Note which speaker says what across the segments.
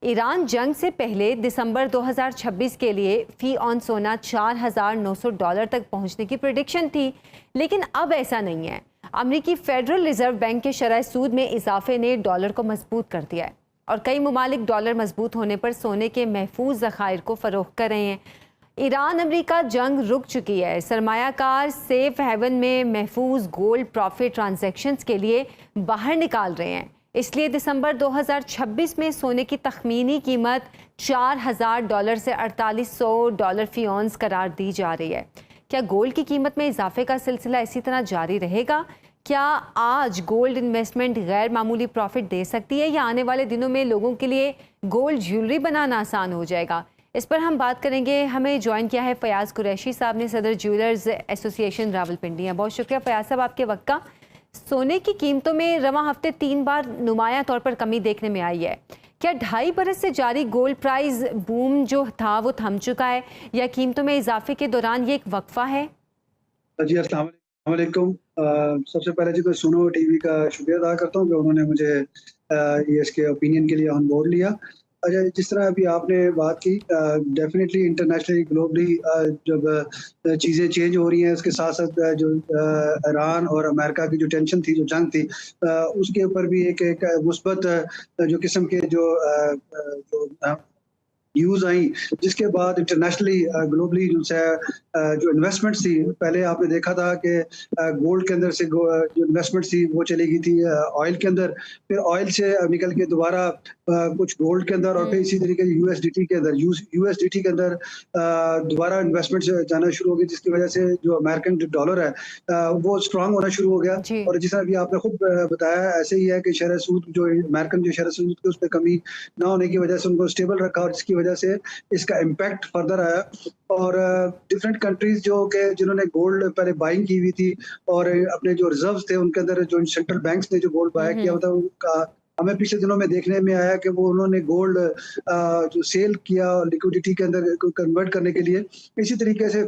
Speaker 1: ایران جنگ سے پہلے دسمبر 2026 کے لیے فی آن سونا $4,900 تک پہنچنے کی پریڈکشن تھی، لیکن اب ایسا نہیں ہے۔ امریکی فیڈرل ریزرو بینک کے شرح سود میں اضافے نے ڈالر کو مضبوط کر دیا ہے اور کئی ممالک ڈالر مضبوط ہونے پر سونے کے محفوظ ذخائر کو فروخت کر رہے ہیں۔ ایران امریکہ جنگ رک چکی ہے۔ سرمایہ کار سیف ہیون میں محفوظ گولڈ پروفٹ ٹرانزیکشنز کے لیے باہر نکال رہے ہیں، اس لیے دسمبر 2026 میں سونے کی تخمینی قیمت $4,000 سے $4,800 فی اونس قرار دی جا رہی ہے۔ کیا گولڈ کی قیمت میں اضافے کا سلسلہ اسی طرح جاری رہے گا؟ کیا آج گولڈ انویسٹمنٹ غیر معمولی پروفٹ دے سکتی ہے یا آنے والے دنوں میں لوگوں کے لیے گولڈ جیولری بنانا آسان ہو جائے گا؟ اس پر ہم بات کریں گے۔ ہمیں جوائن کیا ہے فیاض قریشی صاحب نے، صدر جیولرز ایسوسی ایشن راولپنڈی ہیں۔ بہت شکریہ فیاض صاحب آپ کے وقت کا۔ سونے کی قیمتوں میں رواں ہفتے 3 بار نمایاں طور پر کمی دیکھنے میں آئی ہے۔ کیا 2.5 برس سے جاری گولڈ پرائز بوم جو تھا وہ تھم چکا ہے یا قیمتوں میں اضافے کے دوران یہ ایک وقفہ ہے؟
Speaker 2: جی السلام علیکم۔ سب سے پہلے جی تو سونو ٹی وی کا شکریہ ادا کرتا ہوں کہ انہوں نے مجھے اس کے اوپینین کے لیے آن بورڈ لیا۔ اچھا، جس طرح ابھی آپ نے بات کی، ڈیفینیٹلی انٹرنیشنلی گلوبلی جب چیزیں چینج ہو رہی ہیں، اس کے ساتھ ساتھ جو ایران اور امریکہ کی جو ٹینشن تھی، جو جنگ تھی، اس کے اوپر بھی ایک مثبت جو قسم کے جو نیوز آئیں، جس کے بعد انٹرنیشنلی گلوبلی جو انویسٹمنٹ تھی، پہلے آپ نے دیکھا تھا کہ گولڈ کے اندر سے جو انویسٹمنٹ تھی وہ چلی گئی تھی آئل کے اندر، پھر آئل سے نکل کے دوبارہ کچھ گولڈ کے اندر، اور پھر اسی طریقے سے یو ایس ڈی ٹی کے اندر دوبارہ انویسٹمنٹ جانا شروع ہو گئی، جس کی وجہ سے جو امریکن جو ڈالر ہے وہ اسٹرانگ ہونا شروع ہو گیا۔ اور جس طرح بھی آپ نے خود بتایا، ایسے ہی ہے کہ شرح سود جو امریکن جو شرح سود کی اس پہ کمی نہ ہونے کی وجہ سے ان کو اسٹیبل رکھا، اور جس کی وجہ سے اس کا امپیکٹ فردر آیا۔ اور ڈفرینٹ کنٹریز جو کہ جنہوں نے گولڈ پہلے بائنگ کی ہوئی تھی اور اپنے جو ریزروز تھے ان کے اندر، جو سینٹرل بینکس نے جو گولڈ بائی کیا ہوتا ہے، ہمیں پچھلے دنوں میں دیکھنے میں آیا کہ وہ انہوں نے گولڈ جو سیل کیا لیکوڈیٹی کے اندر کنورٹ کرنے کے لیے، اسی طریقے سے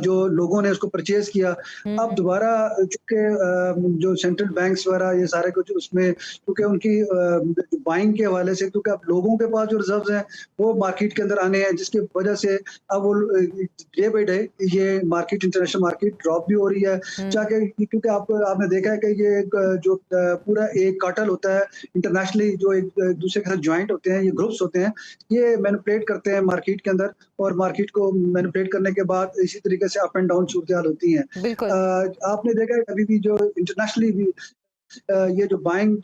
Speaker 2: جو لوگوں نے اس کو پرچیز کیا۔ اب دوبارہ چونکہ جو سینٹرل بینکس وغیرہ یہ سارے کچھ اس میں، کیونکہ ان کی بائنگ کے حوالے سے، کیونکہ اب لوگوں کے پاس جو ریزروز ہیں وہ مارکیٹ کے اندر آنے ہیں، جس کی وجہ سے اب وہ ڈے بائی ڈے یہ مارکیٹ، انٹرنیشنل مارکیٹ ڈراپ بھی ہو رہی ہے، کیونکہ آپ نے دیکھا ہے کہ یہ جو پورا ایک کارٹل ہوتا ہے انٹرنیشنلی، جو ایک دوسرے کے ساتھ جوائنٹ ہوتے ہیں، یہ گروپس ہوتے ہیں، یہ مینپولیٹ کرتے ہیں مارکیٹ کے اندر، اور مارکیٹ کو مینپولیٹ کرنے کے بعد اسی طریقے سے اپ اینڈ ڈاؤن صورتحال ہوتی ہیں۔ آپ نے دیکھا ہے ابھی بھی جو انٹرنیشنلی بھی یہ جو بائنگ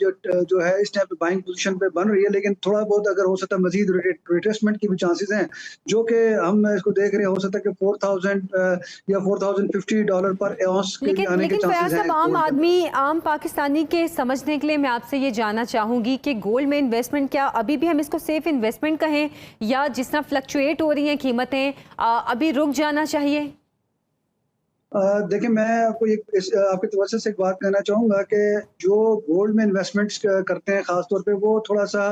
Speaker 2: جو ہے اس ٹائم پہ بائنگ پوزیشن پہ بن رہی ہے، لیکن تھوڑا بہت اگر ہو سکتا ہے مزید ریٹریسمنٹ کی بھی چانسز ہیں، جو کہ ہم اس کو دیکھ رہے ہیں، ہو سکتا ہے کہ 4,000 یا $4,050 پر اونس کے آنے کے چانسز ہیں۔
Speaker 1: عام آدمی، عام پاکستانی کے سمجھنے کے لیے میں آپ سے یہ جاننا چاہوں گی کہ گولڈ میں انویسٹمنٹ کیا ابھی بھی ہم اس کو سیف انویسٹمنٹ کہیں، یا جس طرح فلکچویٹ ہو رہی ہیں قیمتیں ابھی رک جانا چاہیے؟
Speaker 2: دیکھیں، میں آپ کو آپ کے توسط سے ایک بات کہنا چاہوں گا کہ جو گولڈ میں انویسٹمنٹس کرتے ہیں خاص طور پہ، وہ تھوڑا سا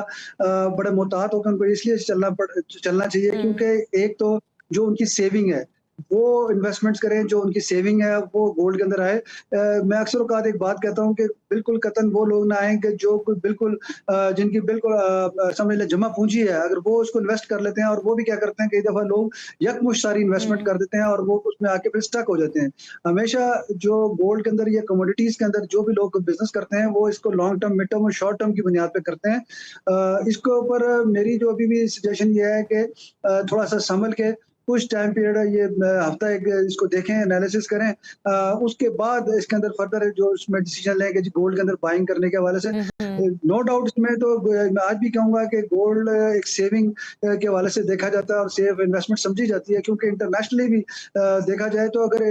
Speaker 2: بڑے محتاط ہو کر ان کو اس لیے چلنا چاہیے، کیونکہ ایک تو جو ان کی سیونگ ہے وہ انویسٹمنٹس کریں، جو ان کی سیونگ ہے وہ گولڈ کے اندر آئے۔ میں اکثر اوقات ایک بات کہتا ہوں کہ بالکل قطن وہ لوگ نہ آئیں کہ جو بالکل جن کی بالکل سمجھ لیں جمع پونجی ہے، اگر وہ اس کو انویسٹ کر لیتے ہیں، اور وہ بھی کیا کرتے ہیں، کئی دفعہ لوگ یکمشت ساری انویسٹمنٹ کر دیتے ہیں اور وہ اس میں آ کے پھر اسٹک ہو جاتے ہیں۔ ہمیشہ جو گولڈ کے اندر یا کموڈیٹیز کے اندر جو بھی لوگ بزنس کرتے ہیں، وہ اس کو لانگ ٹرم، مڈ ٹرم اور شارٹ ٹرم کی بنیاد پہ کرتے ہیں۔ اس کے اوپر میری جو ابھی بھی سجیشن یہ ہے کہ تھوڑا سا سنبھل کے کچھ ٹائم پیریڈ ہے، یہ ہفتہ ایک اس کو دیکھیں، انالیسس کریں، اس کے بعد اس کے اندر فردر جو اس میں ڈیسیجن لیں کہ گولڈ کے اندر بائنگ کرنے کے حوالے سے۔ نو ڈاؤٹ اس میں تو میں آج بھی کہوں گا کہ گولڈ ایک سیونگ کے حوالے سے دیکھا جاتا ہے اور سیف انویسٹمنٹ سمجھی جاتی ہے، کیونکہ انٹرنیشنلی بھی دیکھا جائے تو اگر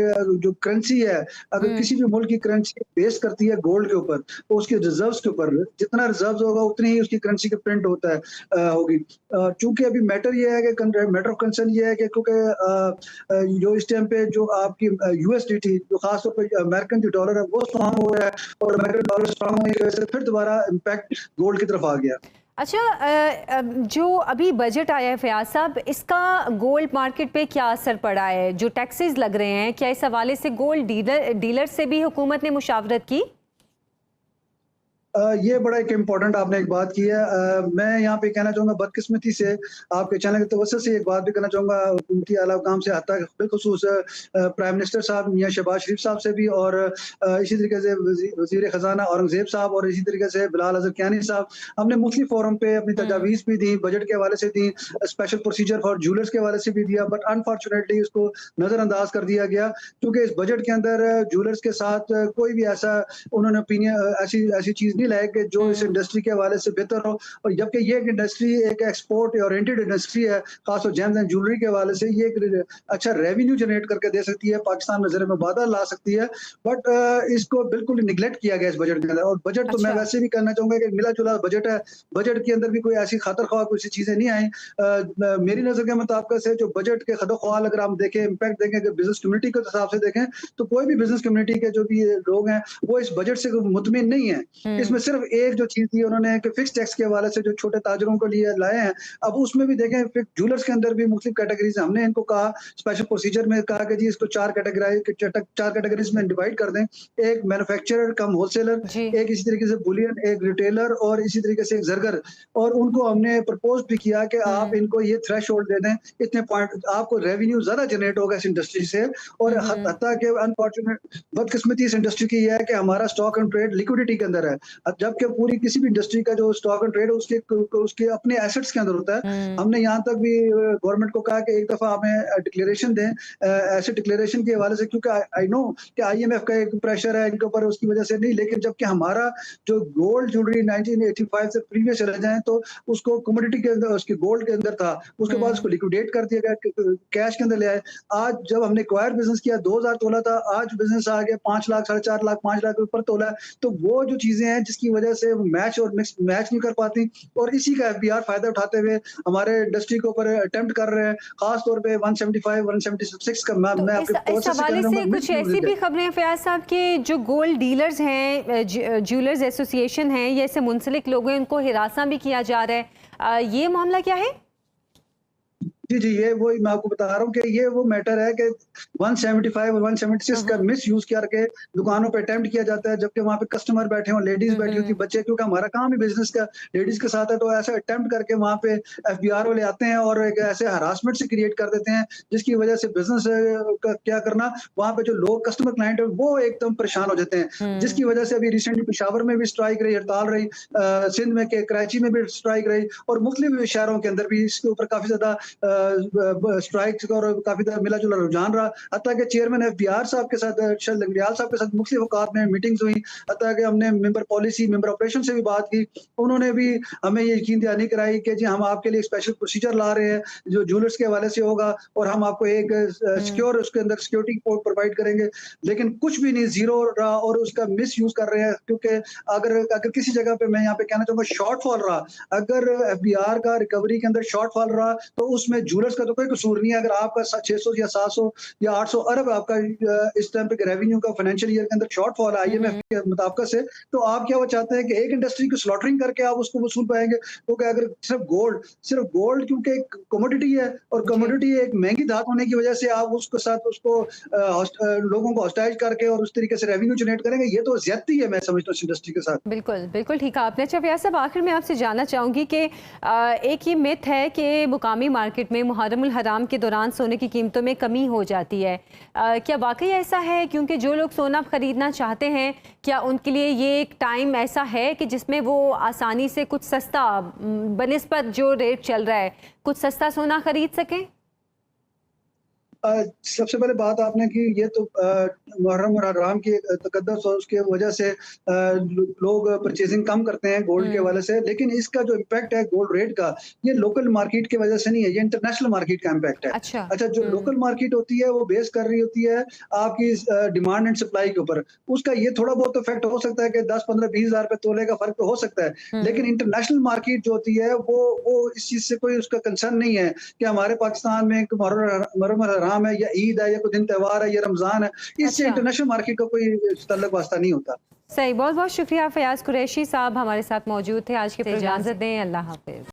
Speaker 2: جو کرنسی ہے، اگر کسی بھی ملک کی کرنسی بیس کرتی ہے گولڈ کے اوپر، تو اس کے ریزروز کے اوپر جتنا ریزروز ہوگا اتنی ہی اس کی کرنسی کے پرنٹ ہوتا ہے ہوگی۔ چونکہ ابھی میٹر یہ ہے کہ میٹر آف کنسرن یہ ہے کہ کیونکہ جو اس ٹائم پہ جو آپ کی یو ایس ڈی ٹی، جو خاص طور پہ امریکن جو ڈالر ہے وہ اسٹرانگ ہو رہا ہے، اور امریکن ڈالر اسٹرانگ ہونے کی وجہ سے پھر دوبارہ امپیکٹ گولڈ کی طرف آ گیا۔
Speaker 1: اچھا، جو ابھی بجٹ آیا ہے فیاض صاحب، اس کا گولڈ مارکیٹ پہ کیا اثر پڑا ہے؟ جو ٹیکسز لگ رہے ہیں، کیا اس حوالے سے گولڈ ڈیلر سے بھی حکومت نے مشاورت کی؟
Speaker 2: دیکھیں، میں آپ کو اس کے حوالے سے ایک بات کہنا چاہوں گا کہ جو گولڈ میں انویسٹمنٹ کرتے ہیں خاص طور پہ امریکن جو ڈالر ہے وہ اسٹرانگ ہو رہا ہے، اور امریکن ڈالر اسٹرانگ ہونے کی وجہ سے پھر دوبارہ امپیکٹ گولڈ کی طرف آ گیا۔
Speaker 1: اچھا، جو
Speaker 2: ये बड़ा एक इम्पोर्टेंट आपने एक बात की है। मैं यहाँ पे कहना चाहूँगा बदकिस्मती से आपके चैनल की तवज्जो से एक बात भी करना चाहूँगा हुकूमती आला हुकाम से, हत्ता बिलखुसूस प्राइम मिनिस्टर साहब मियाँ शहबाज शरीफ साहब से भी, और इसी तरीके से वज़ीर ख़ज़ाना औरंगज़ेब साहब, और इसी तरीके से बिलाल अज़हर कियानी साहब, हमने मुख्तलिफ फ़ोरम पे अपनी तजावीज़ भी दी, बजट के हवाले से दी, स्पेशल प्रोसीजर फॉर ज्वेलर्स के हवाले से भी दिया, बट अनफॉर्चुनेटली इसको नज़रअंदाज कर दिया गया, क्योंकि इस बजट के अंदर ज्वेलर्स के साथ कोई भी ऐसा उन्होंने ओपिनियन ऐसी ऐसी चीज़ नहीं लाए कि जो इस इंडस्ट्री के हवाले से बेहतर हो। और जबकि ये एक इंडस्ट्री एक एक्सपोर्ट ओरिएंटेड इंडस्ट्री है, खासतौर जेम्स एंड ज्वेलरी के हवाले से ये एक अच्छा रेवेन्यू जनरेट करके दे सकती है, पाकिस्तान में ज़र में वाधा ला सकती है, बट इसको बिल्कुल निगलेक्ट किया गया इस बजट के अंदर। और बजट तो मैं
Speaker 1: अच्छा।
Speaker 2: वैसे भी कहना चाहूँगा कि मिला जुला बजट है, बजट के अंदर भी कोई ऐसी खातर ख्वाह कोई सी चीज़ें नहीं आई। मेरी नज़र के मुताबिक से जो बजट के खदोख्वाल अगर हम देखें, इम्पैक्ट देखें, अगर बिजनेस कम्युनिटी के हिसाब से देखें, तो कोई भी बिजनेस कम्युनिटी के जो भी लोग हैं वो इस बजट से मुतमिन नहीं है। इसमें सिर्फ एक जो चीज़ थी उन्होंने कि फिक्स टैक्स के हवाले से जो छोटे ताजरों को लिए लाए हैं, अब उसमें भी देखें ज्वेलर्स के अंदर भी मुख्तलिफ कैटेगरीज हैं। हमने इनको कहा स्पेशल प्रोसीजर में कहा कि जी इसको चार कैटेगरीज में डिवाइड कर दें, एक मैन्युफैक्चरर कम होलसेलर,
Speaker 1: जी।
Speaker 2: एक इसी तरीके से बुलियन, एक रिटेलर, और इसी तरीके से एक जरगर। और उनको हमने प्रपोज भी किया कि आप इनको ये थ्रेशोल्ड दे दें, इतने पॉइंट आपको रेवेन्यू ज्यादा जनरेट होगा इस इंडस्ट्री से। और हत्ता के अनफॉर्चुनेट बदकिस्मती इस इंडस्ट्री की ये है कि हमारा स्टॉक एंड ट्रेड लिक्विडिटी के अंदर है। अब जबकि पूरी किसी भी इंडस्ट्री का जो स्टॉक एंड ट्रेड उसके अपने एसेट्स के अंदर होता है। हमने यहाँ तक भी गवर्नमेंट को कहा कि एक दफा हमें डिक्लेरेशन दें, ऐसे डिक्लेरेशन के हवाले से, क्योंकि आई नो कि आईएमएफ का एक प्रेशर है इनके ऊपर, उसकी वजह से नहीं, लेकिन जबकि हमारा जो गोल्ड ज्वेलरी 1985 से प्रीवियस चले जाएं तो उसको कमोडिटी के अंदर, उसके गोल्ड के अंदर था, उसके बाद उसको लिक्विडेट कर दिया गया, कैश के अंदर ले आए। आज जब हमने एक्वायर बिजनेस किया 2000 तोला था, आज बिजनेस आ गया 5 लाख, 4.5 लाख, 5 लाख के ऊपर तोला है। तो वो जो चीजें हैं जिसकी वजह से मैच और मिक्स मैच नहीं कर पाती, और इसी का एफबीआर फायदा उठाते हुए हमारे इंडस्ट्री के ऊपर अटेम्प्ट कर रहे हैं, खास तौर पे 175 176 का
Speaker 1: तो
Speaker 2: मैं
Speaker 1: इस
Speaker 2: आपके प्रोसेस
Speaker 1: हवाले से कुछ ऐसी भी खबरें हैं फयाज साहब कि जो गोल्ड डीलर्स हैं, ज्वेलर्स एसोसिएशन हैं, ये ऐसे मुंसलिक लोग हैं, उनको हिरासा भी किया जा रहा है, ये मामला क्या है?
Speaker 2: जी, जी, ये वही मैं आपको बता रहा हूँ कि ये वो मैटर है कि 175 और 176 का मिसयूज करके दुकानों पे अटेम्प्ट किया जाता है, जबकि वहाँ पे कस्टमर बैठे हों, लेडीज बैठी होती, बच्चे, क्योंकि हमारा काम ही बिजनेस का लेडीज के साथ है, तो ऐसे अटेम्प्ट करके वहाँ पे एफबीआर वाले आते हैं और एक ऐसे हरासमेंट से क्रिएट कर देते हैं, जिसकी वजह से बिजनेस का क्या करना, वहाँ पे जो लोग कस्टमर क्लाइंट है वो एकदम परेशान हो जाते हैं, जिसकी वजह से अभी रिसेंटली पेशावर में भी स्ट्राइक रही, हड़ताल रही, सिंध में के कराची में भी स्ट्राइक रही, और मुख्तलिफ शहरों के अंदर भी इसके ऊपर काफी ज्यादा स्ट्राइक और काफी मिला जुला रुझान रहा। हत्ता के चेयरमैन एफबीआर साहब के साथ, अरशद लंगड़ियाल साहब के साथ मुख्तलिफ औकात में मीटिंग्स हुई, हत्ता के हमने मेंबर पॉलिसी, मेंबर ऑपरेशन से भी बात की, उन्होंने भी हमें ये यकीन दहानी कराई कि जी हम आपके लिए स्पेशल प्रोसीजर ला रहे हैं जो ज्वेलर्स के हवाले से होगा, और हम आपको एक सिक्योर उसके अंदर सिक्योरिटी प्रोवाइड करेंगे, लेकिन कुछ भी नहीं, जीरो रहा, और उसका मिस यूज कर रहे हैं। क्योंकि अगर अगर किसी जगह पे मैं यहाँ पे कहना चाहूंगा शॉर्टफॉल रहा, अगर एफबीआर का रिकवरी के अंदर शॉर्टफॉल रहा, तो उसमें ज्वेलर्स का तो कोई कसूर नहीं है। अगर आपका 600 या 700 या 800 अरब आपका इस टाइम पे रेवेन्यू का फाइनेंशियल ईयर के अंदर शॉर्टफॉल है आईएमएफ के मुताबिक से, तो आप क्या वो चाहते हैं कि एक इंडस्ट्री को स्लॉटरिंग करके आप उसको वसूल पाएंगे? क्योंकि अगर सिर्फ गोल्ड क्योंकि एक कमोडिटी है, और कमोडिटी एक महंगी धात होने की वजह से आप उसके साथ उसको लोगों को हॉस्टाइज करके और उस तरीके से रेवेन्यू जनरेट करेंगे, ये तो ज्यादती है मैं समझता हूँ इस इंडस्ट्री के साथ।
Speaker 1: बिल्कुल बिल्कुल ठीक है आपने। अच्छा फयाज साहब, आखिर में आपसे जानना चाहूँगी कि एक ये मिथ है कि मुकामी मार्केट में मुहर्रमुल हराम के दौरान सोने की कीमतों में कमी हो जाती है, क्या वाकई ऐसा है? क्योंकि जो लोग सोना खरीदना चाहते हैं, क्या उनके लिए ये एक टाइम ऐसा है कि जिसमें वो आसानी से कुछ सस्ता बनिस्बत जो रेट चल रहा है कुछ सस्ता सोना खरीद सकें?
Speaker 2: सबसे पहले बात आपने की, ये तो मुहर्रम और हराम की तकद्दुस और उसके वजह से लोग परचेजिंग कम करते हैं गोल्ड के हवाले से, लेकिन इसका जो इम्पैक्ट है गोल्ड रेट का, ये लोकल मार्केट की वजह से नहीं है, ये इंटरनेशनल मार्केट का इम्पैक्ट है। अच्छा, जो लोकल मार्केट होती है वो बेस कर रही होती है आपकी डिमांड एंड सप्लाई के ऊपर, उसका ये थोड़ा बहुत इफेक्ट हो सकता है कि 10 15 20 हज़ार रुपए तोले का फर्क तो हो सकता है, लेकिन इंटरनेशनल मार्केट जो होती है वो इस चीज से कोई उसका कंसर्न नहीं है कि हमारे पाकिस्तान में मुहर्रम है या ईद है या कोई दिन त्योहार है या रमजान है, इससे इंटरनेशनल मार्केट का कोई तल्लुक वास्ता नहीं होता।
Speaker 1: सही, बहुत बहुत शुक्रिया फयाज कुरैशी साहब हमारे साथ मौजूद थे आज के प्रोग्राम। इजाज़त दें, अल्लाह हाफिज।